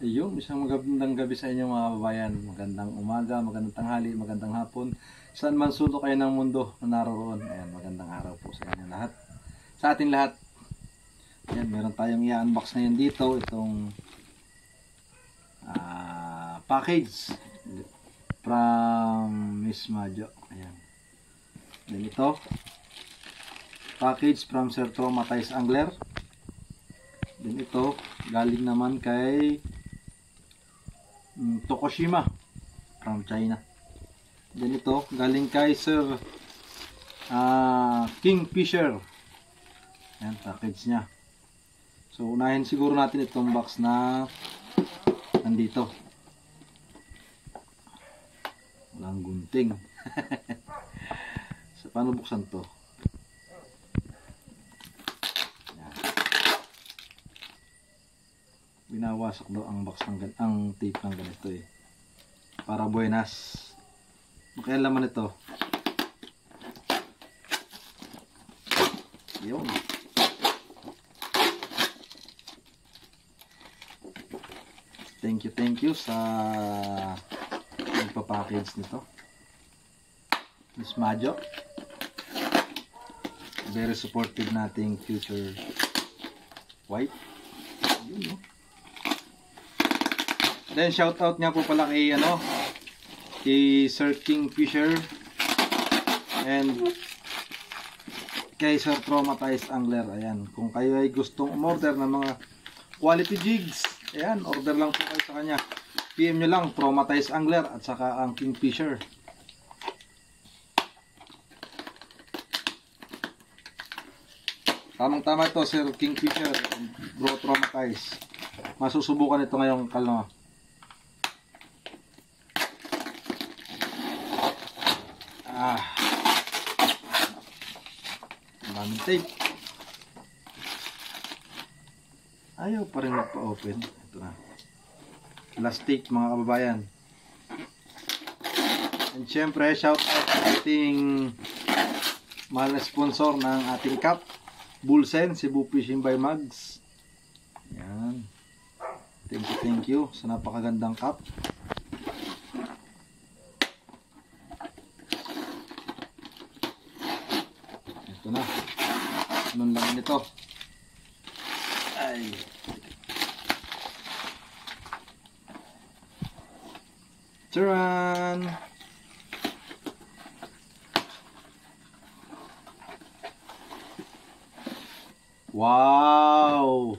Ayun, isang magandang gabi sa inyo mga kababayan. Magandang umaga, magandang tanghali, magandang hapon. Saan man sulok kayo ng mundo na naroon. Ayan, magandang araw po sa inyo lahat. Sa ating lahat. Ayan, meron tayong i-unbox ngayon dito. Itong package from Miss Majo. Ayan. Then ito, package from Sir Traumatized Angler. Then ito, galing naman kay Tokushima from China. Then ito, galing kay Sir Kingfisher. Ayan, package nya. So, unahin siguro natin itong box na nandito. Walang gunting. So, paano buksan to? Ayan. Binawasak daw ang box ng ang tape ng ganito eh. Para buenas. Makailan laman ito? Yun. Thank you sa nagpa-package nito. Miss Majo. Very supportive nating future wife. Yun, no? Then shout out nga po pala kay kay Sir Kingfisher and kay Sir Traumatized Angler. Ayan, kung kayo ay gustong umorder ng mga quality jigs, ayan, order lang po kayo sa kanya. PM nyo lang Traumatized Angler at saka ang Kingfisher. Tamang tama ito, Sir Kingfisher, Bro Traumatized. Masusubukan ito ngayong kalma. Daming tape. Ayaw pa rin magpa-open. Ito na. Last tape mga kababayan. And syempre, shout out sa ating mahal na sponsor ng ating cup, Bulsen, Cebu Fishing by Mags. Yan. Thank you sa napakagandang cup. Ito na. Anong lang nito? Ay. Charan! Wow!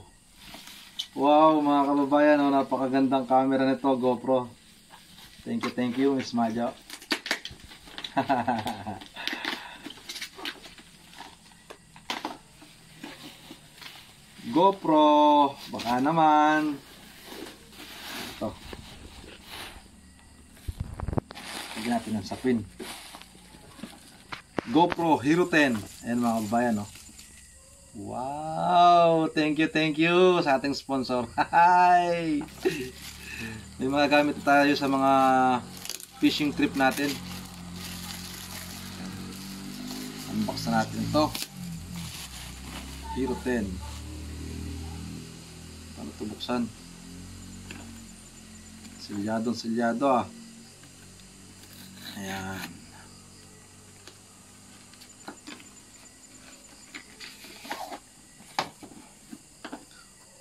Wow mga kababayan, napakagandang camera nito, GoPro. Thank you Miss Majo. GoPro, baka naman. Ito. Lagyan natin ng sapin. GoPro Hero 10. Ayan mga kababayan, no? Wow! Thank you sa ating sponsor. Hi! May mga gamit tayo sa mga fishing trip natin. Unbox na natin ito. Hero 10. Paano ito buksan? Silyado ah. Ayan.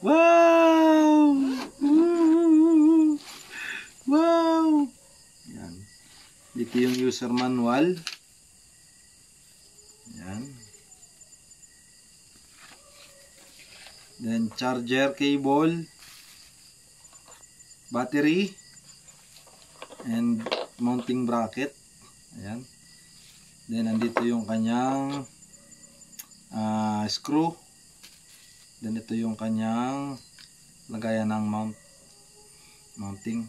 Wow! Wow! Ayan. Dito yung user manual. Ayan. Then charger cable, battery, and mounting bracket. Ayan. Then andito yung kanyang screw. Then ito yung kanyang lagayan ng mounting.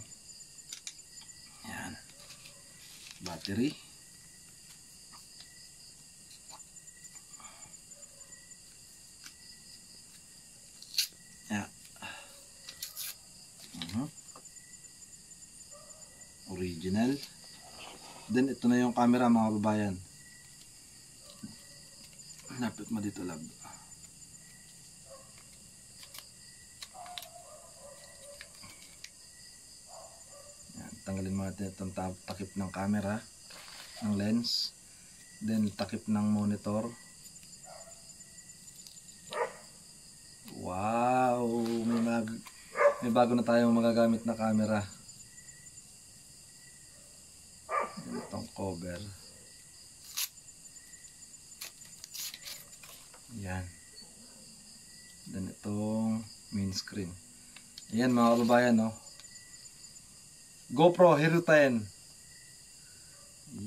Ayan. Battery. Yeah. Original. Then ito na yung camera mga babayan. Lapit mo dito, lab. natin itong takip ng camera, ng lens, then takip ng monitor. Wow, may bago na tayong magagamit na camera. Itong cover. Yan. Then itong main screen. Ayan mga kababayan, no? GoPro Hero 10.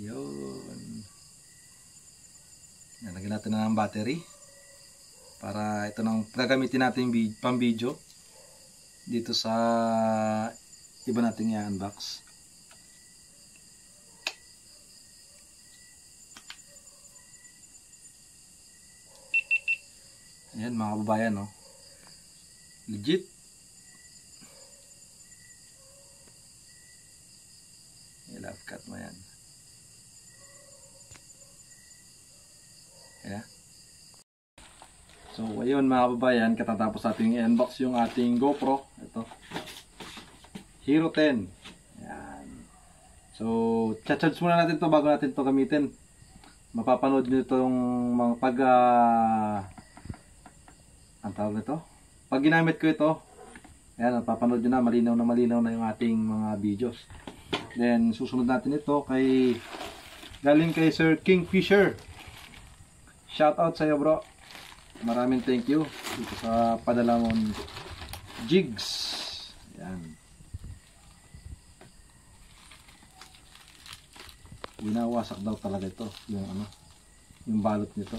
Yun. Yan, lagyan natin na ng battery. Para ito nang gagamitin natin pang video. Dito sa iba natin i-unbox. Ayan mga kababayan, no? Legit. I-love cut mo yan. Ayan. So ayun mga kababayan, katatapos natin i-unbox yung ating GoPro. Ito. Hero 10. Ayan. So cha-charge muna natin to bago natin to gamitin. Mapapanood nyo itong mga ang tawag nito? Pag ginamit ko ito, ayan, papanood nyo na, malinaw na yung ating mga videos. Then, susunod natin ito galing kay Sir Kingfisher. Shout out sa iyo, bro. Maraming thank you dito sa padala mong jigs. Ayan. Winawasak daw talaga ito, yung balot nito.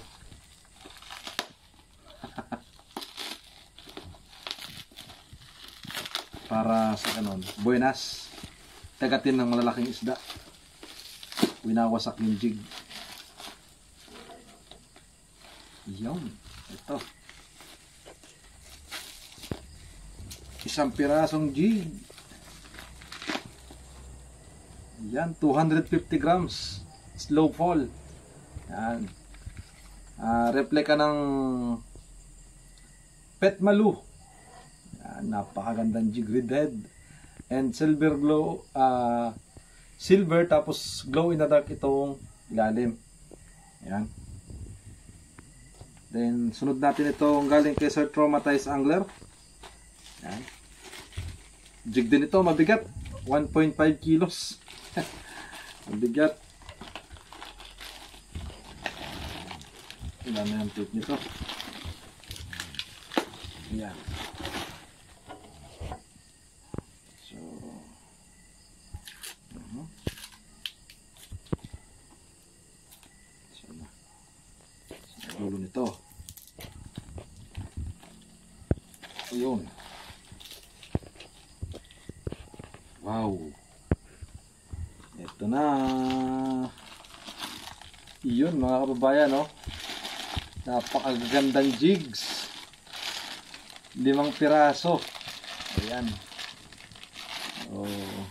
Para sa buenas, tagatin ng malalaking isda. Winawasak yung jig. Yun, ito. Isang pirasong jig. Yan, 250 grams. Slow fall. Yan. Replika ng Petmalu. Napakagandang jig, red head and silver glow, silver tapos glow in the dark itong ilalim. Ayan. Then sunod natin itong galing kay Sir Traumatized Angler. Ayan. Jig din ito, mabigat, 1.5 kilos. Mabigat. Ilan na yung tape nito. Ayan. Dulo nito. Ayun. Wow. Ito na. Iyon mga kababayan, no? Napakagandang jigs. 5 piraso. Ayan. Oh.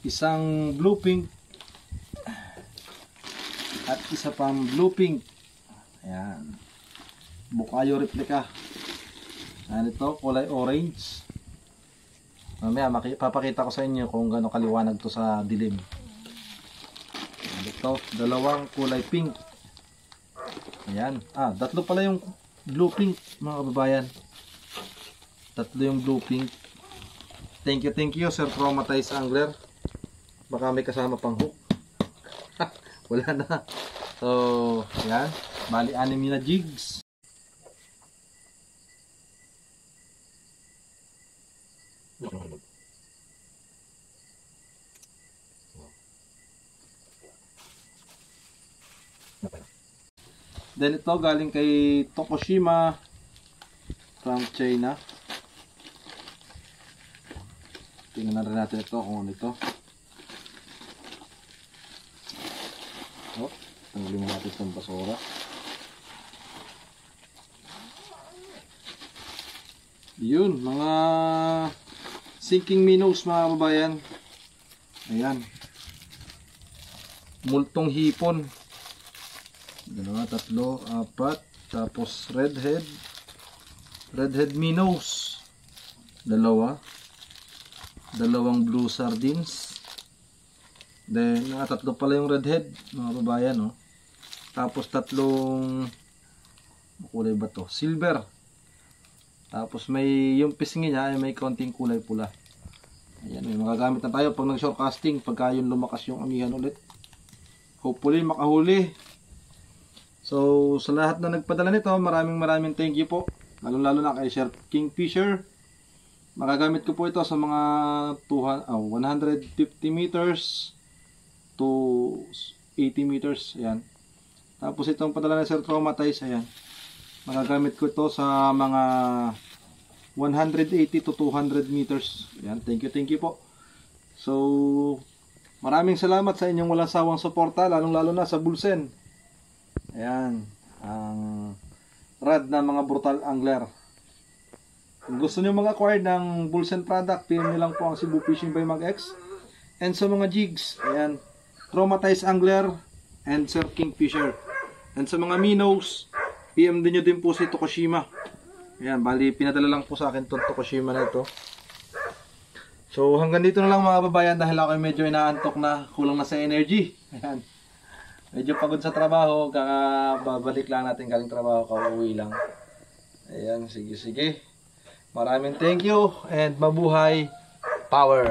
Isang blue pink at isa pang blue pink. Ayan. Bukayo replika. Ayan, ito kulay orange. Mamaya papakita ko sa inyo kung gaano kaliwanag to sa dilim. Ayan, ito dalawang kulay pink. Ayan. Tatlo pala yung blue pink mga kababayan. Tatlo yung blue pink. Thank you Sir Traumatized Angler. Baka may kasama pang hook. Wala na. So, yan. Bali, 6 na jigs. Then ito galing kay Tokushima from China. Tingnan na rin natin ito kung ano ito. Tanggalin mo natin itong basura. Yun, mga sinking minnows mga kababayan. Ayan. Multong hipon. 2, 3, 4. Tapos redhead. Redhead minnows. 2. Dalawang blue sardines. Then, tatlo pala yung redhead, mga babayan, no? Tapos tatlong kulay ba to? Silver. Tapos may yung pisngi niya ay may konting kulay pula. Ayan, may magagamit na tayo pag nag-shore casting, pagka yun lumakas yung amihan ulit. Hopefully makahuli. So, sa lahat na nagpadala nito, maraming thank you po. Lalo na kay Sir Kingfisher. Magagamit ko po ito sa mga 150 meters to 80 meters. Ayan. Tapos itong padala ni Sir Traumatize, ayan. Magagamit ko ito sa mga 180 to 200 meters. Ayan. Thank you po. So, maraming salamat sa inyong walang sawang suporta, lalong-lalo na sa Bulsen. Ayan. Ang rad na mga brutal angler. Kung gusto nyo mag-acquire ng Bulsen product, PM nyo lang po ang Cebu Fishing by Mag X. And sa mga jigs, ayan, Traumatized Angler and Sir Kingfisher. And sa mga minnows, PM din nyo din po si Tokushima. Ayan, bali pinadala lang po sa akin itong Tokushima na ito. So hanggang dito na lang mga babayan dahil ako medyo inaantok na, kulang na sa energy. Ayan. Medyo pagod sa trabaho, kakababalik lang natin galing trabaho, kauwi lang. Ayan, sige. Maraming thank you and mabuhay power!